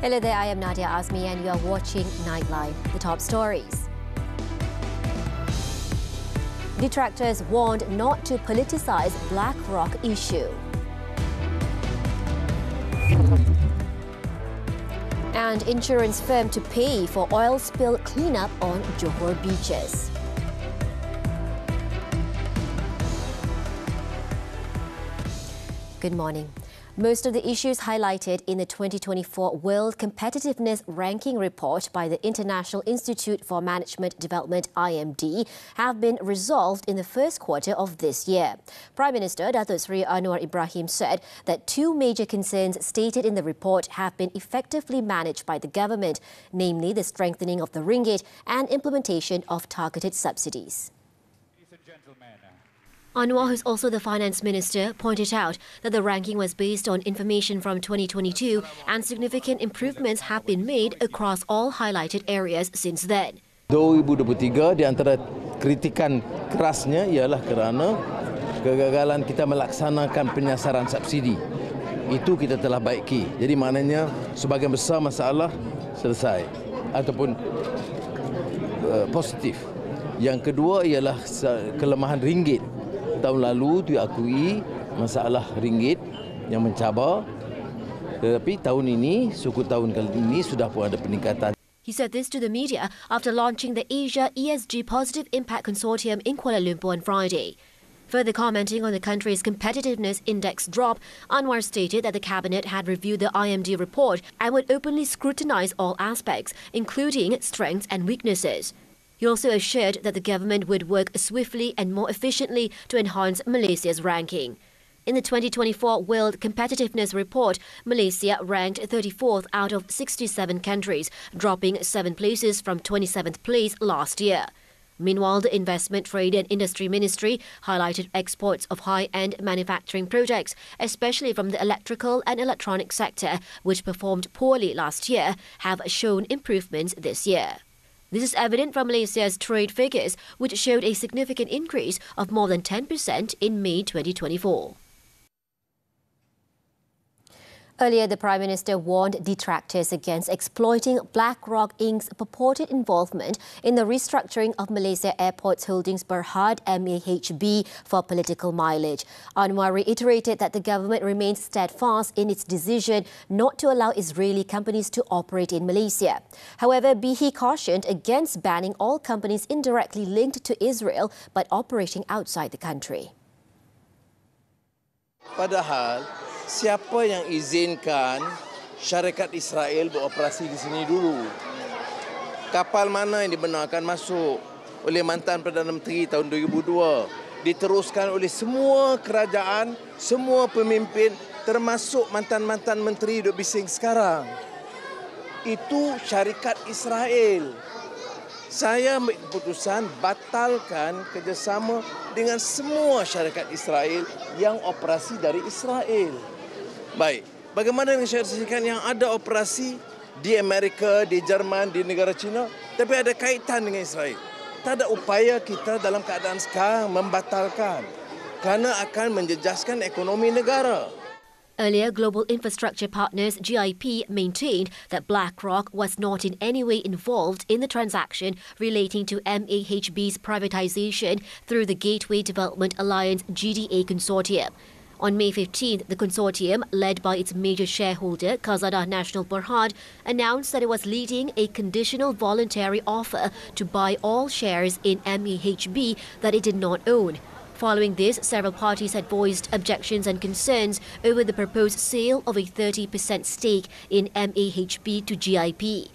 Hello there, I am Nadia Azmi and you are watching Nightline. The top stories. Detractors warned not to politicize BlackRock issue. And insurance firm to pay for oil spill cleanup on Johor beaches. Good morning. Most of the issues highlighted in the 2024 World Competitiveness Ranking Report by the International Institute for Management Development (IMD) have been resolved in the first quarter of this year. Prime Minister Datuk Seri Anwar Ibrahim said that two major concerns stated in the report have been effectively managed by the government, namely the strengthening of the ringgit and implementation of targeted subsidies. Anwar, who's also the finance minister, pointed out that the ranking was based on information from 2022 and significant improvements have been made across all highlighted areas since then. 2023 di antara kritikan kerasnya ialah kerana kegagalan kita melaksanakan penyasaran subsidi. Itu kita telah baiki. Jadi maknanya sebahagian besar masalah selesai ataupun positif. Yang kedua ialah kelemahan ringgit. Tahun lalu diakui masalah ringgit yang mencabar, tetapi tahun ini, suku tahun kali ini sudah pun ada peningkatan. He said this to the media after launching the Asia ESG Positive Impact Consortium in Kuala Lumpur on Friday. Further commenting on the country's competitiveness index drop, Anwar stated that the cabinet had reviewed the IMD report and would openly scrutinize all aspects, including strengths and weaknesses. He also assured that the government would work swiftly and more efficiently to enhance Malaysia's ranking. In the 2024 World Competitiveness Report, Malaysia ranked 34th out of 67 countries, dropping 7 places from 27th place last year. Meanwhile, the Investment, Trade and Industry Ministry highlighted exports of high-end manufacturing projects, especially from the electrical and electronic sector, which performed poorly last year, have shown improvements this year. This is evident from Malaysia's trade figures, which showed a significant increase of more than 10% in May 2024. Earlier, the Prime Minister warned detractors against exploiting BlackRock Inc.'s purported involvement in the restructuring of Malaysia Airports Holdings Berhad MAHB for political mileage. Anwar reiterated that the government remains steadfast in its decision not to allow Israeli companies to operate in Malaysia. However, he cautioned against banning all companies indirectly linked to Israel but operating outside the country. Padahal siapa yang izinkan syarikat Israel beroperasi di sini dulu? Kapal mana yang dibenarkan masuk oleh mantan Perdana Menteri tahun 2002? Diteruskan oleh semua kerajaan, semua pemimpin, termasuk mantan-mantan menteri duk bising sekarang. Itu syarikat Israel. Saya ambil keputusan batalkan kerjasama dengan semua syarikat Israel yang operasi dari Israel. Baik, bagaimana dengan syarikat yang ada operasi di Amerika, di Jerman, di negara China, tapi ada kaitan dengan Israel? Tak ada upaya kita dalam keadaan sekarang membatalkan kerana akan menjejaskan ekonomi negara. Earlier, Global Infrastructure Partners GIP maintained that BlackRock was not in any way involved in the transaction relating to MAHB's privatization through the Gateway Development Alliance GDA consortium. On May 15th, the consortium, led by its major shareholder, Khazanah Nasional Berhad, announced that it was leading a conditional voluntary offer to buy all shares in MAHB that it did not own. Following this, several parties had voiced objections and concerns over the proposed sale of a 30% stake in MAHB to GIP.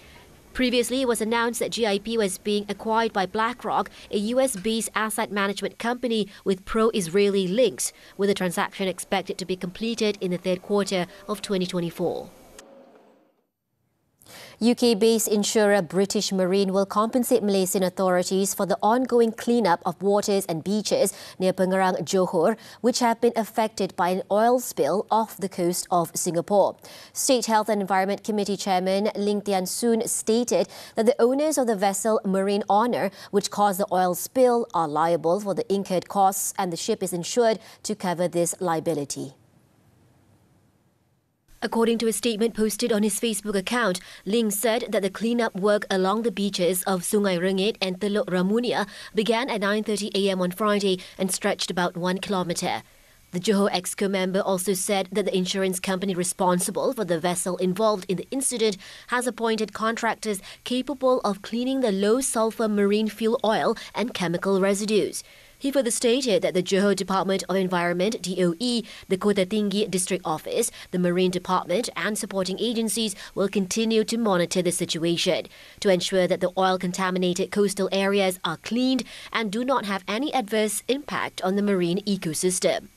Previously, it was announced that GIP was being acquired by BlackRock, a US-based asset management company with pro-Israeli links, with the transaction expected to be completed in the third quarter of 2024. UK-based insurer British Marine will compensate Malaysian authorities for the ongoing cleanup of waters and beaches near Pengerang, Johor, which have been affected by an oil spill off the coast of Singapore. State Health and Environment Committee Chairman Ling Tian Soon stated that the owners of the vessel Marine Honour, which caused the oil spill, are liable for the incurred costs and the ship is insured to cover this liability. According to a statement posted on his Facebook account, Ling said that the cleanup work along the beaches of Sungai Rengit and Teluk Ramunia began at 9:30 a.m. on Friday and stretched about 1 kilometre. The Johor Exco member also said that the insurance company responsible for the vessel involved in the incident has appointed contractors capable of cleaning the low-sulphur marine fuel oil and chemical residues. He further stated that the Johor Department of Environment, DOE, the Kota Tinggi District Office, the Marine Department and supporting agencies will continue to monitor the situation to ensure that the oil-contaminated coastal areas are cleaned and do not have any adverse impact on the marine ecosystem.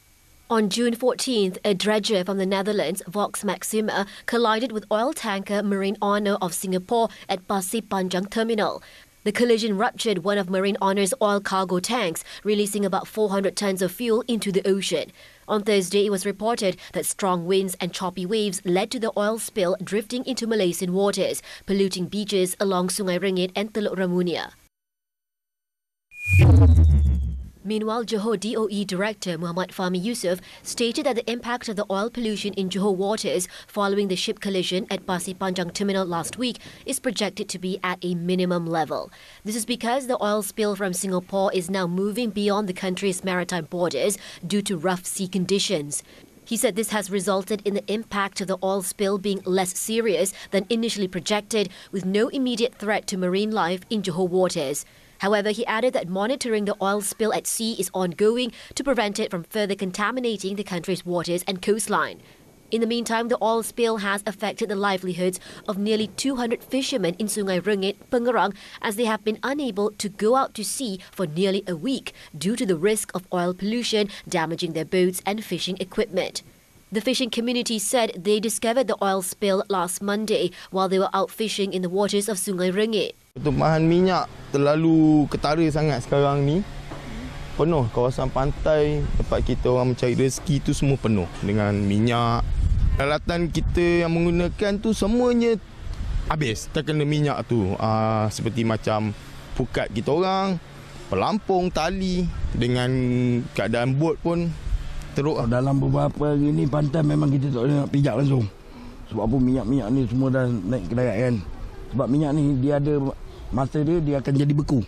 On June 14th, a dredger from the Netherlands, Vox Maxima, collided with oil tanker Marine Honor of Singapore at Pasir Panjang Terminal. The collision ruptured one of Marine Honor's oil cargo tanks, releasing about 400 tons of fuel into the ocean. On Thursday, it was reported that strong winds and choppy waves led to the oil spill drifting into Malaysian waters, polluting beaches along Sungai Rengit and Teluk Ramunia. Meanwhile, Johor DOE Director Muhammad Fahmi Yusof stated that the impact of the oil pollution in Johor waters following the ship collision at Pasir Panjang Terminal last week is projected to be at a minimum level. This is because the oil spill from Singapore is now moving beyond the country's maritime borders due to rough sea conditions. He said this has resulted in the impact of the oil spill being less serious than initially projected, with no immediate threat to marine life in Johor waters. However, he added that monitoring the oil spill at sea is ongoing to prevent it from further contaminating the country's waters and coastline. In the meantime, the oil spill has affected the livelihoods of nearly 200 fishermen in Sungai Rengit, Pengerang, as they have been unable to go out to sea for nearly a week due to the risk of oil pollution damaging their boats and fishing equipment. The fishing community said they discovered the oil spill last Monday while they were out fishing in the waters of Sungai Rengit. Pertumpahan minyak terlalu ketara sangat sekarang ni. Penuh kawasan pantai, tempat kita orang mencari rezeki tu semua penuh dengan minyak. Peralatan kita yang menggunakan tu semuanya habis terkena minyak tu. Seperti macam pukat kita orang, pelampung, tali, dengan keadaan bot pun teruk. Dalam beberapa hari ni pantai memang kita tak boleh nak pijak langsung. Sebab apa minyak-minyak ni semua dah naik ke darat kan. Sebab minyak ni dia ada masa dia akan jadi beku.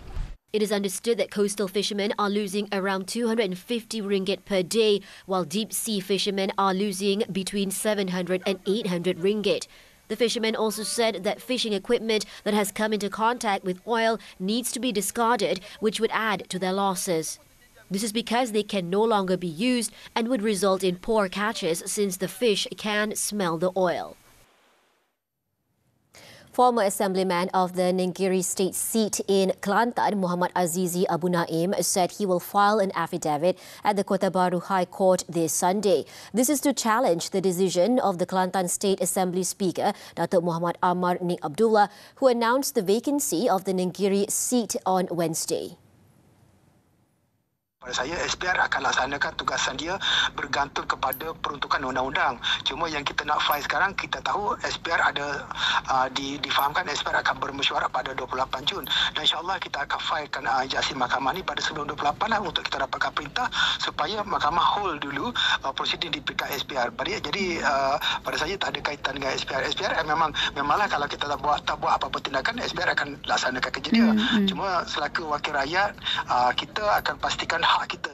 It is understood that coastal fishermen are losing around 250 ringgit per day, while deep-sea fishermen are losing between 700 and 800 ringgit. The fishermen also said that fishing equipment that has come into contact with oil needs to be discarded, which would add to their losses. This is because they can no longer be used and would result in poor catches since the fish can smell the oil. Former Assemblyman of the Nenggiri State seat in Kelantan, Muhammad Aziz Abu Naim, said he will file an affidavit at the Kota Bharu High Court this Sunday. This is to challenge the decision of the Kelantan State Assembly Speaker, Datuk Muhammad Amar Nik Abdullah, who announced the vacancy of the Nenggiri seat on Wednesday. Pada saya, SPR akan laksanakan tugasan dia bergantung kepada peruntukan undang-undang. Cuma yang kita nak file sekarang, kita tahu SPR ada difahamkan SPR akan bermesyuarat pada 28 Jun. Dan insyaAllah kita akan filekan jaksi mahkamah ni pada sebelum 28 lah untuk kita dapatkan perintah supaya mahkamah hold dulu prosiding di pihak SPR. Jadi pada saya tak ada kaitan dengan SPR. SPR memanglah kalau kita tak buat apa-apa tindakan, SPR akan laksanakan kerja dia. Cuma selaku wakil rakyat, kita akan pastikan hak kita.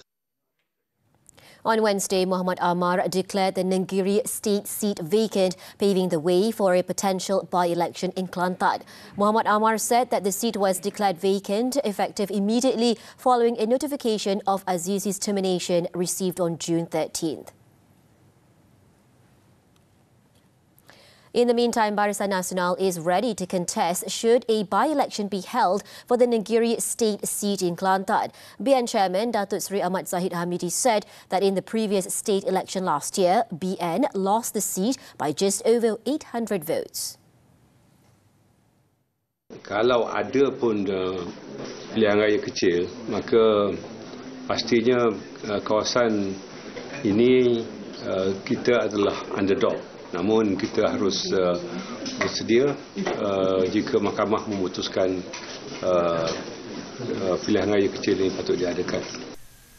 On Wednesday, Muhammad Amar declared the Nenggiri state seat vacant, paving the way for a potential by-election in Kelantan. Muhammad Amar said that the seat was declared vacant effective immediately following a notification of Aziz's termination received on June 13th. In the meantime, Barisan Nasional is ready to contest should a by-election be held for the Nenggiri state seat in Kelantan. BN Chairman Datuk Seri Ahmad Zahid Hamidi said that in the previous state election last year, BN lost the seat by just over 800 votes. Kalau ada pun pilihan raya kecil, maka pastinya kawasan ini kita adalah underdog. Namun kita harus bersedia jika mahkamah memutuskan pilihan raya kecil ini patut diadakan.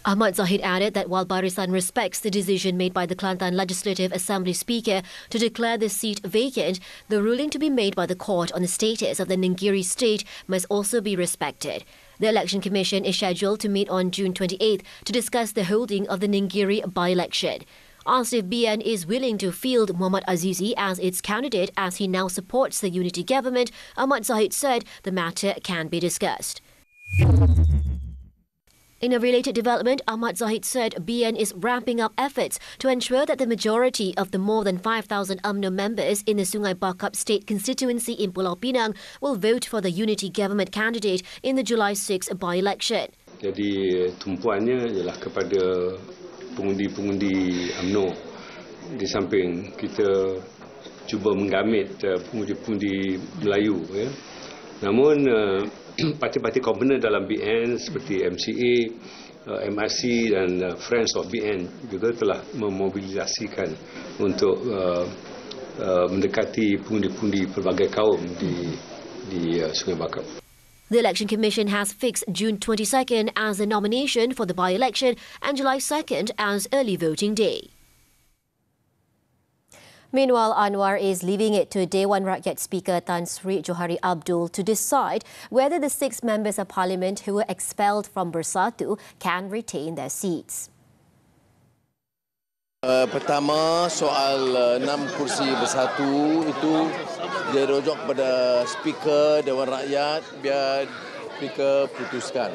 Ahmad Zahid added that while Barisan respects the decision made by the Kelantan Legislative Assembly Speaker to declare the seat vacant, the ruling to be made by the court on the status of the Ninggiri state must also be respected. The Election Commission is scheduled to meet on June 28th to discuss the holding of the Ninggiri by-election. Asked if BN is willing to field Muhammad Azizi as its candidate as he now supports the unity government, Ahmad Zahid said the matter can be discussed. In a related development, Ahmad Zahid said BN is ramping up efforts to ensure that the majority of the more than 5,000 UMNO members in the Sungai Bakap State constituency in Pulau Pinang will vote for the unity government candidate in the July 6 by-election. Jadi tumpuannya ialah kepada pengundi-pengundi UMNO. Di samping kita cuba menggamit pengundi-pengundi Melayu. Ya. Namun parti-parti komponen dalam BN seperti MCA, MRC dan Friends of BN juga telah memobilisasikan untuk mendekati pengundi-pengundi pelbagai kaum di Sungai Bakap. The Election Commission has fixed June 22nd as the nomination for the by-election and July 2nd as early voting day. Meanwhile, Anwar is leaving it to Dewan Rakyat Speaker Tan Sri Johari Abdul to decide whether the 6 members of parliament who were expelled from Bersatu can retain their seats. Pertama, soal 6 kursi Bersatu itu dia rujuk pada Speaker Dewan Rakyat biar Speaker putuskan.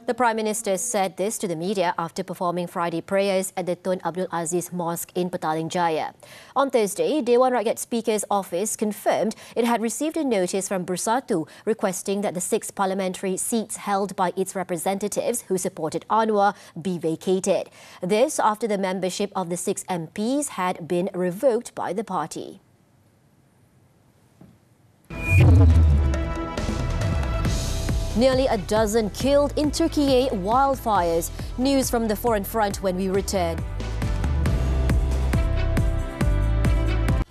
The Prime Minister said this to the media after performing Friday prayers at the Tun Abdul Aziz Mosque in Petaling Jaya. On Thursday, Dewan Rakyat Speaker's office confirmed it had received a notice from Bersatu requesting that the 6 parliamentary seats held by its representatives who supported Anwar be vacated. This after the membership of the 6 MPs had been revoked by the party. Nearly a dozen killed in Turkey wildfires. News from the foreign front when we return.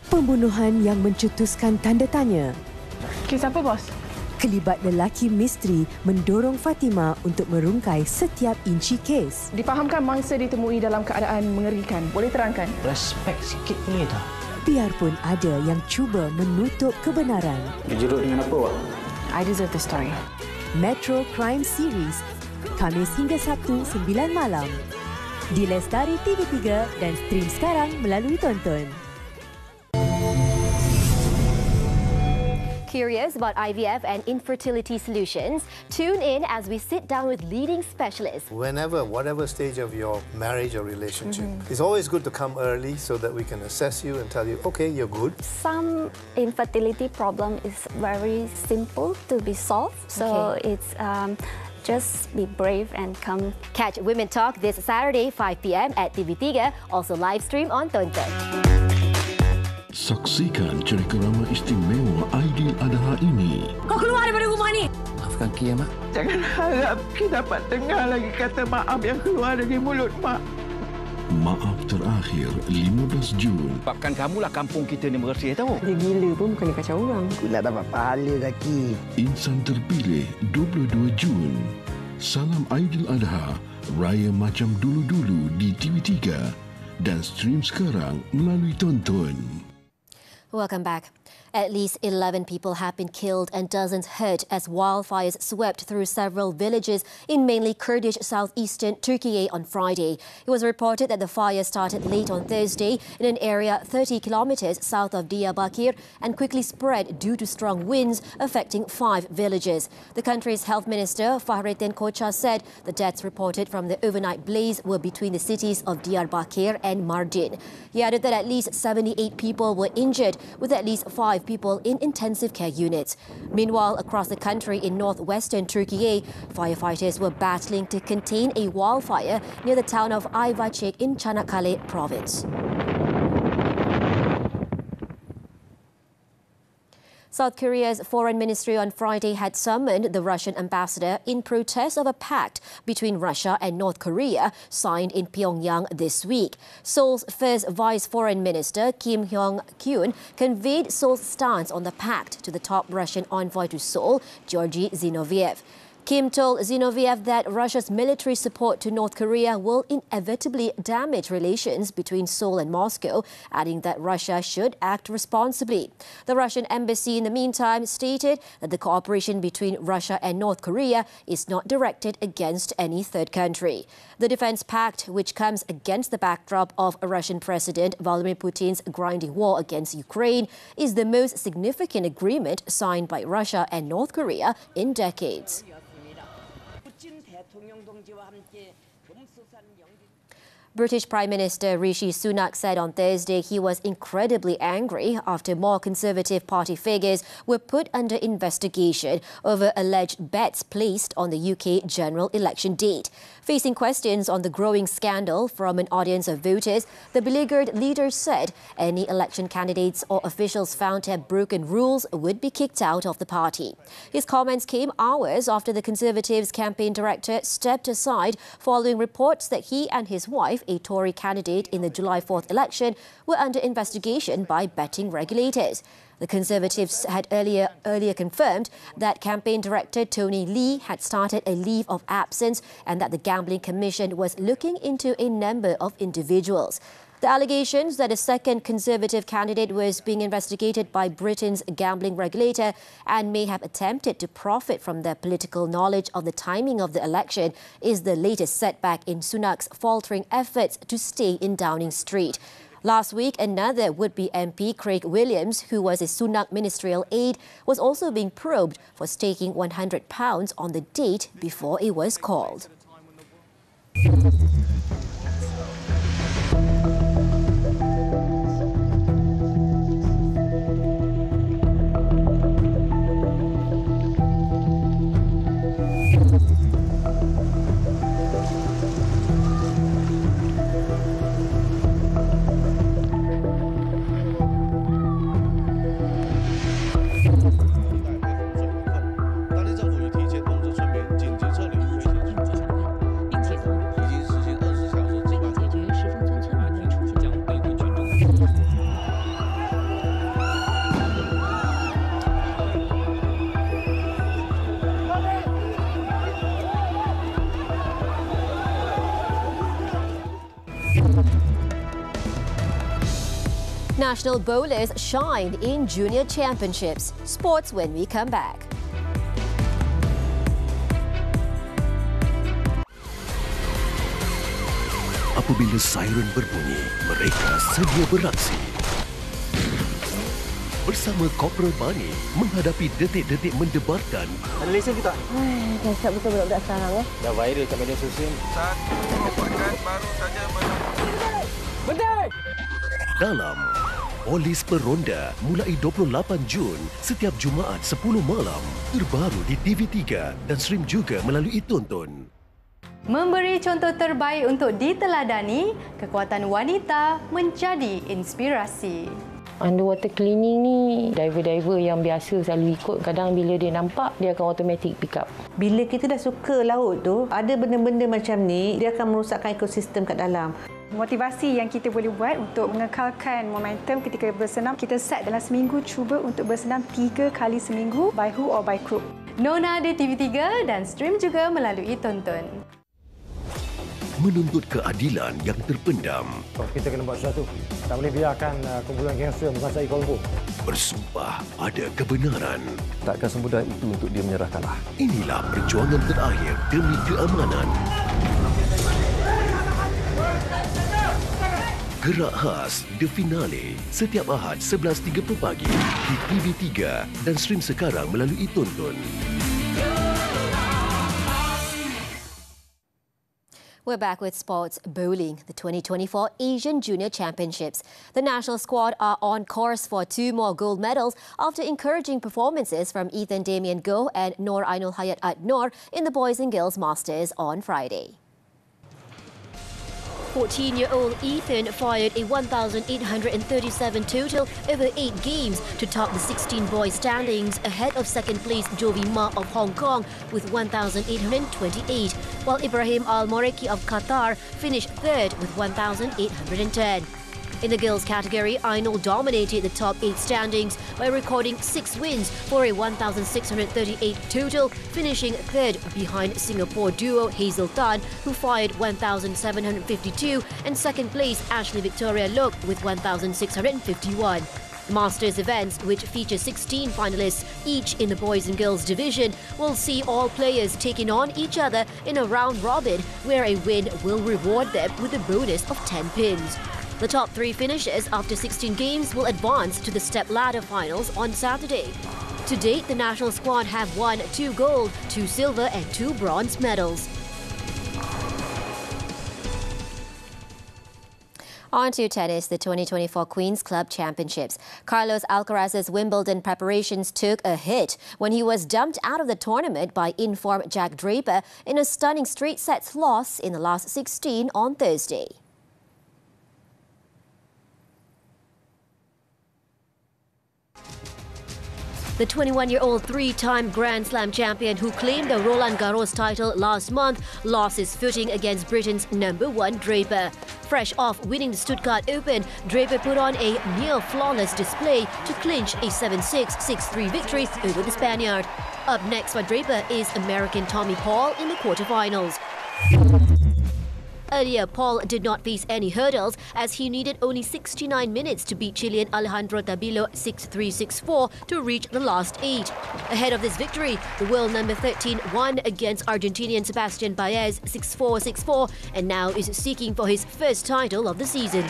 Pembunuhan yang mencetuskan tanda tanya. Kes apa, bos? Kelibat lelaki misteri mendorong Fatima untuk merungkai setiap inci kes. Difahamkan mangsa ditemui dalam keadaan mengerikan. Boleh terangkan? Respek sikit boleh tak? Biarpun ada yang cuba menutup kebenaran. Dijerut dengan apa, Wak? I deserve the story. Metro Crime Series, Khamis hingga Sabtu 9 malam. Di Lestari TV3 dan stream sekarang melalui Tonton. Curious about IVF and infertility solutions? Tune in as we sit down with leading specialists. Whatever stage of your marriage or relationship, it's always good to come early so that we can assess you and tell you, okay, you're good. Some infertility problem is very simple to be solved. So it's just be brave and come. Catch Women Talk this Saturday 5 p.m. at TV3, also live stream on Tonton. Saksikan cerita kerama istimewa Aidiladha ini. Kau keluar daripada rumah ni! Maafkan Ki, Mak. Jangan harap Ki dapat dengar lagi kata maaf yang keluar dari mulut Mak. Maaf terakhir 15 Jun. Sebabkan kamulah kampung kita ni bersih tahu. Dia gila pun bukannya kacau orang. Aku nak dapat pahala lagi. Insan terpilih 22 Jun. Salam Aidiladha, raya macam dulu-dulu di TV3 dan stream sekarang melalui Tonton. Welcome back. At least 11 people have been killed and dozens hurt as wildfires swept through several villages in mainly Kurdish southeastern Turkey on Friday. It was reported that the fire started late on Thursday in an area 30 kilometers south of Diyarbakir and quickly spread due to strong winds affecting 5 villages. The country's health minister, Fahrettin Koca, said the deaths reported from the overnight blaze were between the cities of Diyarbakir and Mardin. He added that at least 78 people were injured, with at least 5 people in intensive care units. Meanwhile, across the country in northwestern Turkey, firefighters were battling to contain a wildfire near the town of Ayvacık in Çanakkale province. South Korea's foreign ministry on Friday had summoned the Russian ambassador in protest of a pact between Russia and North Korea signed in Pyongyang this week. Seoul's first vice foreign minister, Kim Hyong-kyun, conveyed Seoul's stance on the pact to the top Russian envoy to Seoul, Georgy Zinoviev. Kim told Zinoviev that Russia's military support to North Korea will inevitably damage relations between Seoul and Moscow, adding that Russia should act responsibly. The Russian embassy, in the meantime, stated that the cooperation between Russia and North Korea is not directed against any third country. The defense pact, which comes against the backdrop of Russian President Vladimir Putin's grinding war against Ukraine, is the most significant agreement signed by Russia and North Korea in decades. British Prime Minister Rishi Sunak said on Thursday he was incredibly angry after more Conservative Party figures were put under investigation over alleged bets placed on the UK general election date. Facing questions on the growing scandal from an audience of voters, the beleaguered leader said any election candidates or officials found to have broken rules would be kicked out of the party. His comments came hours after the Conservatives' campaign director stepped aside following reports that he and his wife, a Tory candidate in the July 4th election, were under investigation by betting regulators. The Conservatives had earlier confirmed that campaign director Tony Lee had started a leave of absence and that the Gambling Commission was looking into a number of individuals. The allegations that a second Conservative candidate was being investigated by Britain's gambling regulator and may have attempted to profit from their political knowledge of the timing of the election is the latest setback in Sunak's faltering efforts to stay in Downing Street. Last week, another would-be MP, Craig Williams, who was a Sunak ministerial aide, was also being probed for staking £100 on the date before it was called. National bowlers shine in junior championships. Sports when we come back. Apabila siren berbunyi, mereka sedia beraksi. Bersama Korporal Bani menghadapi detik-detik mendebarkan. Ada lesen ke tak? Dasar betul budak-budak sekarang Dah viral kat media sosial. Satu pekan baru saja Berdek! Dalam Polis Peronda mulai 28 Jun setiap Jumaat 10 malam. Terbaru di TV3 dan stream juga melalui Tonton. Memberi contoh terbaik untuk diteladani, kekuatan wanita menjadi inspirasi. Underwater cleaning ni, diver-diver yang biasa selalu ikut, kadang bila dia nampak, dia akan automatic pick up. Bila kita dah suka laut tu, ada benda-benda macam ni, dia akan merosakkan ekosistem kat dalam. Motivasi yang kita boleh buat untuk mengekalkan momentum ketika bersenam, kita set dalam seminggu, cuba untuk bersenam 3 kali seminggu, by hook or by crook. Nona di TV3 dan stream juga melalui Tonton. Menuntut keadilan yang terpendam. Kita kena buat sesuatu. Tak boleh biarkan kumpulan gangster menguasai Kuala Lumpur. Bersumpah ada kebenaran. Takkan semudah itu untuk dia menyerah kalah. Inilah perjuangan terakhir demi keamanan. Gerak khas The Finale setiap Ahad 11.30 pagi di TV3 dan stream sekarang melalui Tonton. We're back with sports bowling, the 2024 Asian Junior Championships. The national squad are on course for 2 more gold medals after encouraging performances from Ethan Damien Goh and Noor Ainul Hayat Ad Noor in the Boys and Girls Masters on Friday. 14-year-old Ethan fired a 1,837 total over 8 games to top the 16 boys standings ahead of second-place Jovi Ma of Hong Kong with 1,828, while Ibrahim Al Moreki of Qatar finished third with 1,810. In the girls category, Ainul dominated the top 8 standings by recording 6 wins for a 1,638 total, finishing third behind Singapore duo Hazel Tan, who fired 1,752, and second place Ashley Victoria Lok with 1,651. Masters events, which feature 16 finalists each in the boys and girls division, will see all players taking on each other in a round robin where a win will reward them with a bonus of 10 pins. The top 3 finishers after 16 games will advance to the step ladder finals on Saturday. To date, the national squad have won 2 gold, 2 silver and 2 bronze medals. On to tennis, the 2024 Queen's Club Championships. Carlos Alcaraz's Wimbledon preparations took a hit when he was dumped out of the tournament by in-form Jack Draper in a stunning straight sets loss in the last 16 on Thursday. The 21-year-old 3-time Grand Slam champion who claimed the Roland Garros title last month lost his footing against Britain's #1 Draper. Fresh off winning the Stuttgart Open, Draper put on a near-flawless display to clinch a 7-6, 6-3 victory over the Spaniard. Up next for Draper is American Tommy Paul in the quarterfinals. Earlier, Paul did not face any hurdles as he needed only 69 minutes to beat Chilean Alejandro Tabilo 6-3, 6-4 to reach the last 8. Ahead of this victory, the world number 13 won against Argentinian Sebastian Baez 6-4, 6-4 and now is seeking for his first title of the season.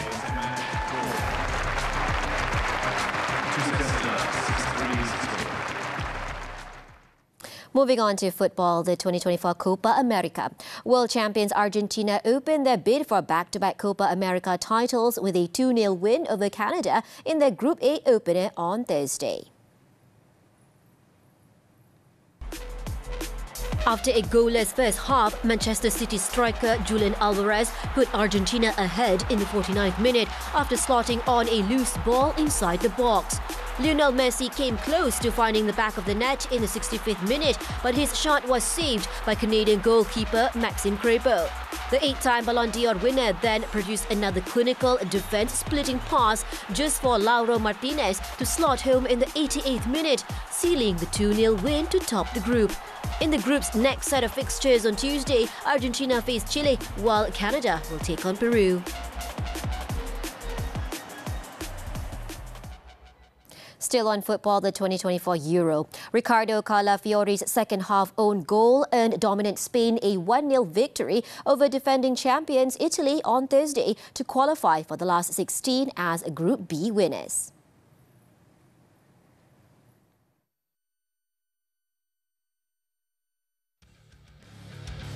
Moving on to football, the 2024 Copa America. World champions Argentina opened their bid for back-to-back Copa America titles with a 2-0 win over Canada in their Group A opener on Thursday. After a goalless first half, Manchester City striker Julian Alvarez put Argentina ahead in the 49th minute after slotting on a loose ball inside the box. Lionel Messi came close to finding the back of the net in the 65th minute, but his shot was saved by Canadian goalkeeper Maxime Crepeau. The 8-time Ballon d'Or winner then produced another clinical defense-splitting pass just for Lauro Martinez to slot home in the 88th minute, sealing the 2-0 win to top the group. In the group's next set of fixtures on Tuesday, Argentina face Chile, while Canada will take on Peru. Still on football, the 2024 Euro. Ricardo Calafiore's second-half own goal earned dominant Spain a 1-0 victory over defending champions Italy on Thursday to qualify for the last 16 as Group B winners.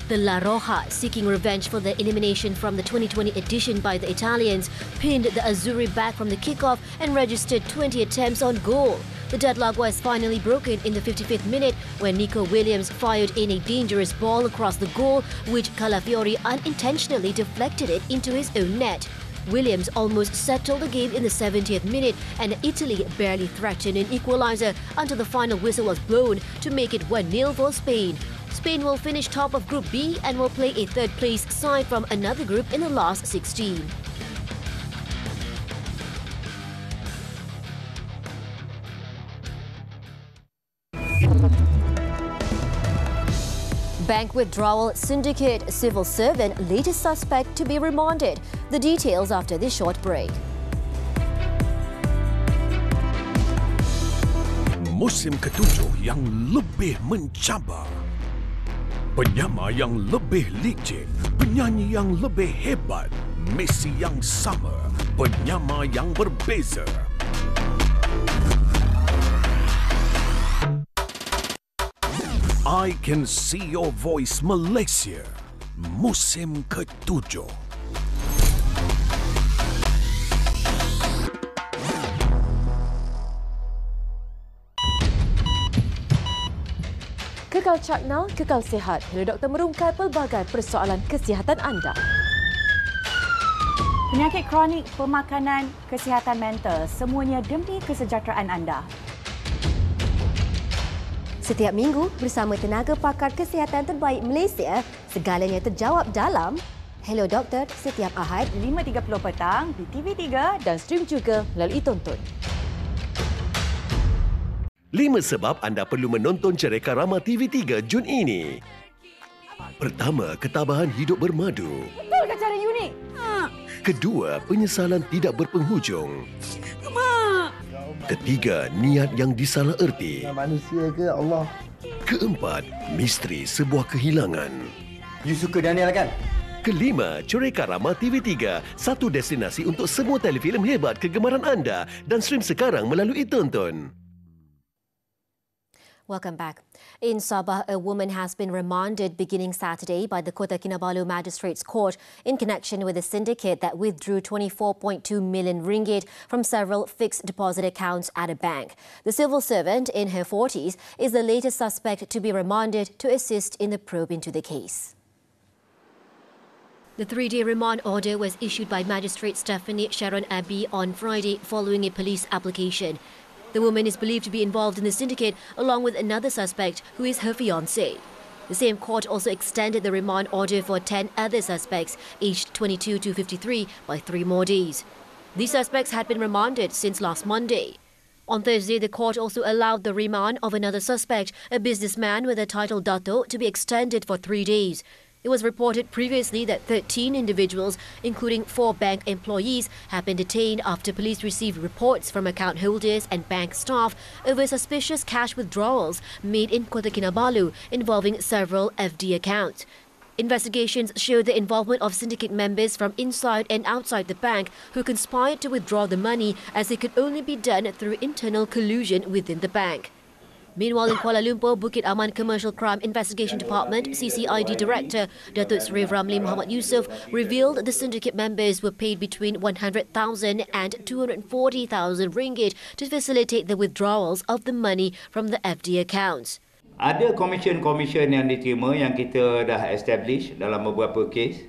The La Roja, seeking revenge for the elimination from the 2020 edition by the Italians, pinned the Azzurri back from the kickoff and registered 20 attempts on goal. The deadlock was finally broken in the 55th minute when Nico Williams fired in a dangerous ball across the goal, which Calafiori unintentionally deflected it into his own net. Williams almost settled the game in the 70th minute and Italy barely threatened an equaliser until the final whistle was blown to make it 1-0 for Spain. Spain will finish top of Group B and will play a third-place side from another group in the last 16. Bank withdrawal syndicate civil servant latest suspect to be remanded. The details after this short break. Musim ke-7 yang lebih mencabar. Penyamar yang lebih licin, penyanyi yang lebih hebat, misi yang sama, penyamar yang berbeza. I Can See Your Voice Malaysia, musim ke-7. Kekal cakna, kekal sihat. Hello Doktor merungkai pelbagai persoalan kesihatan anda. Penyakit kronik, pemakanan, kesihatan mental, semuanya demi kesejahteraan anda. Setiap minggu bersama tenaga pakar kesihatan terbaik Malaysia, segalanya terjawab dalam Hello Doktor setiap Ahad 5.30 petang di TV3 dan stream juga melalui Tonton. 5 sebab anda perlu menonton cerita Rama TV3 Jun ini. Pertama, ketabahan hidup bermadu. Betul ke cara you ni? Kedua, penyesalan tidak berpenghujung. Ketiga, niat yang disalah erti. Manusia ke Allah? Keempat, misteri sebuah kehilangan. You suka Daniel kan? Kelima, Cerita Rama TV3, satu destinasi untuk semua telefilm hebat kegemaran anda dan stream sekarang melalui Tonton. Welcome back. In Sabah, a woman has been remanded beginning Saturday by the Kota Kinabalu Magistrates Court in connection with a syndicate that withdrew 24.2 million ringgit from several fixed deposit accounts at a bank. The civil servant, in her 40s, is the latest suspect to be remanded to assist in the probe into the case. The 3-day remand order was issued by Magistrate Stephanie Sharon Abbey on Friday following a police application. The woman is believed to be involved in the syndicate along with another suspect who is her fiancé. The same court also extended the remand order for 10 other suspects aged 22 to 53 by 3 more days. These suspects had been remanded since last Monday. On Thursday, the court also allowed the remand of another suspect, a businessman with the title Dato, to be extended for 3 days. It was reported previously that 13 individuals, including 4 bank employees, have been detained after police received reports from account holders and bank staff over suspicious cash withdrawals made in Kota Kinabalu involving several FD accounts. Investigations show the involvement of syndicate members from inside and outside the bank who conspired to withdraw the money as it could only be done through internal collusion within the bank. Meanwhile, in Kuala Lumpur, Bukit Aman Commercial Crime Investigation Department CCID Director Datuk Sri Ramli Muhammad Yusof revealed the syndicate members were paid between 100,000 and 240,000 ringgit to facilitate the withdrawals of the money from the FD accounts. Ada komisen-komisen yang diterima yang kita dah establish dalam beberapa kes.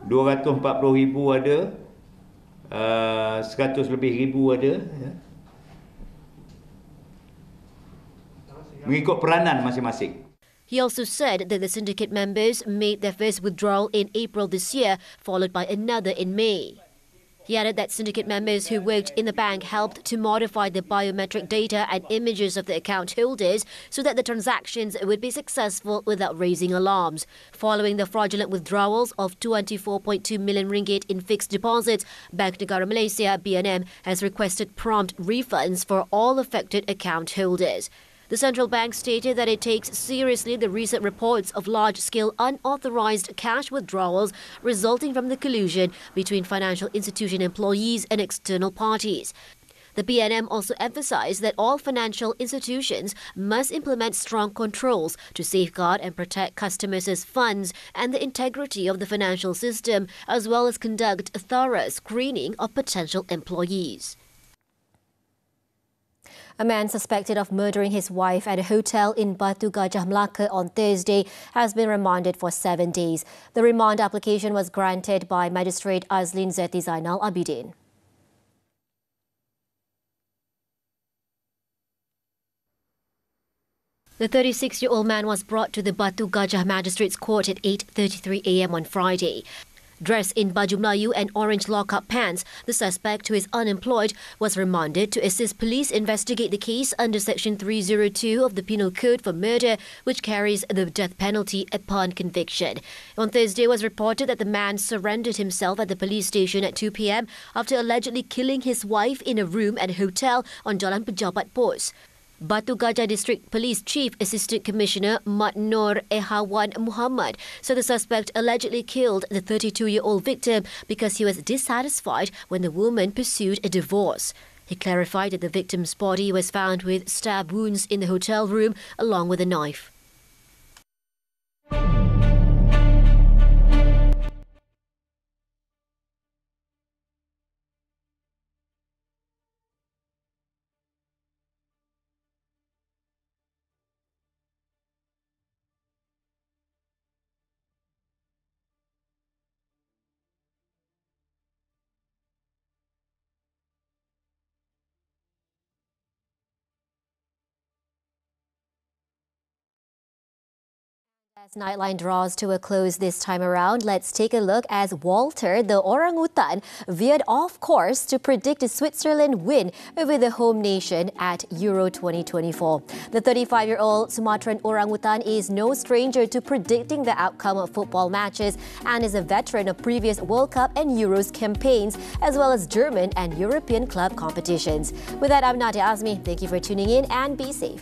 240,000 ada, 100 lebih ribu ada. Mengikut peranan masing-masing. He also said that the syndicate members made their first withdrawal in April this year, followed by another in May. He added that syndicate members who worked in the bank helped to modify the biometric data and images of the account holders so that the transactions would be successful without raising alarms. Following the fraudulent withdrawals of 24.2 million ringgit in fixed deposits, Bank Negara Malaysia (BNM) has requested prompt refunds for all affected account holders. The central bank stated that it takes seriously the recent reports of large-scale unauthorized cash withdrawals resulting from the collusion between financial institution employees and external parties. The BNM also emphasized that all financial institutions must implement strong controls to safeguard and protect customers' funds and the integrity of the financial system, as well as conduct a thorough screening of potential employees. A man suspected of murdering his wife at a hotel in Batu Gajah Melaka on Thursday has been remanded for 7 days. The remand application was granted by Magistrate Azlin Zeti Zainal Abidin. The 36-year-old man was brought to the Batu Gajah Magistrates Court at 8:33 a.m. on Friday. Dressed in baju Melayu and orange lockup pants, the suspect, who is unemployed, was remanded to assist police investigate the case under Section 302 of the Penal Code for murder, which carries the death penalty upon conviction. On Thursday, it was reported that the man surrendered himself at the police station at 2 p.m. after allegedly killing his wife in a room at a hotel on Jalan Pejabat Pos. Batu Gajah District Police Chief Assistant Commissioner Mat Nur Ehawan Muhammad said the suspect allegedly killed the 32-year-old victim because he was dissatisfied when the woman pursued a divorce. He clarified that the victim's body was found with stab wounds in the hotel room along with a knife. As Nightline draws to a close this time around, let's take a look as Walter, the orangutan, veered off course to predict a Switzerland win over the home nation at Euro 2024. The 35-year-old Sumatran orangutan is no stranger to predicting the outcome of football matches and is a veteran of previous World Cup and Euros campaigns, as well as German and European club competitions. With that, I'm Nadia Azmi. Thank you for tuning in and be safe.